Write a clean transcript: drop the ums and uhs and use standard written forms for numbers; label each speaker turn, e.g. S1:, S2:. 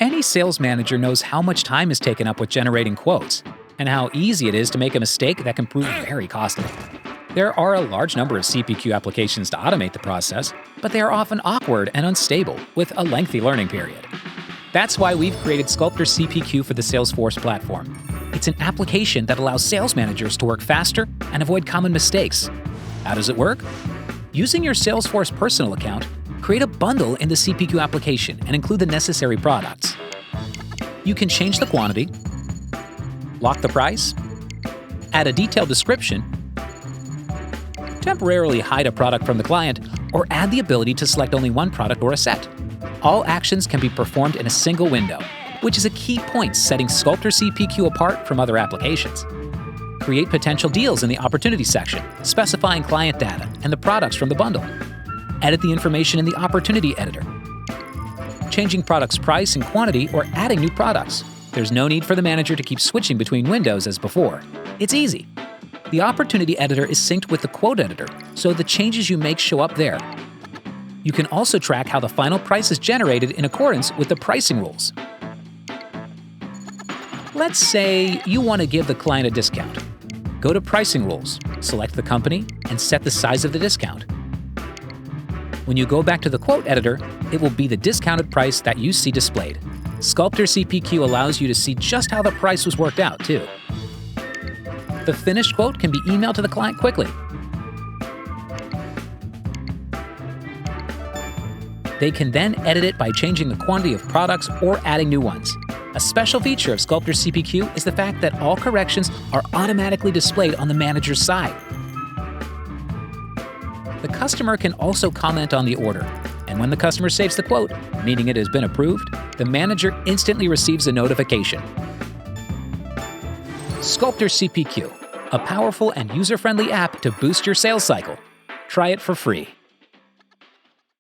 S1: Any sales manager knows how much time is taken up with generating quotes, and how easy it is to make a mistake that can prove very costly. There are a large number of CPQ applications to automate the process, but they are often awkward and unstable, with a lengthy learning period. That's why we've created Sculptor CPQ for the Salesforce platform. It's an application that allows sales managers to work faster and avoid common mistakes. How does it work? Using your Salesforce personal account, create a bundle in the CPQ application and include the necessary products. You can change the quantity, lock the price, add a detailed description, temporarily hide a product from the client, or add the ability to select only one product or a set. All actions can be performed in a single window, which is a key point setting Sculptor CPQ apart from other applications. Create potential deals in the opportunity section, specifying client data and the products from the bundle. Edit the information in the opportunity editor. Changing products' price and quantity or adding new products. There's no need for the manager to keep switching between windows as before. It's easy. The opportunity editor is synced with the quote editor, so the changes you make show up there. You can also track how the final price is generated in accordance with the pricing rules. Let's say you want to give the client a discount. Go to Pricing Rules, select the company, and set the size of the discount. When you go back to the quote editor, it will be the discounted price that you see displayed. Sculptor CPQ allows you to see just how the price was worked out, too. The finished quote can be emailed to the client quickly. They can then edit it by changing the quantity of products or adding new ones. A special feature of Sculptor CPQ is the fact that all corrections are automatically displayed on the manager's side. The customer can also comment on the order, and when the customer saves the quote, meaning it has been approved, the manager instantly receives a notification. Sculptor CPQ, a powerful and user-friendly app to boost your sales cycle. Try it for free.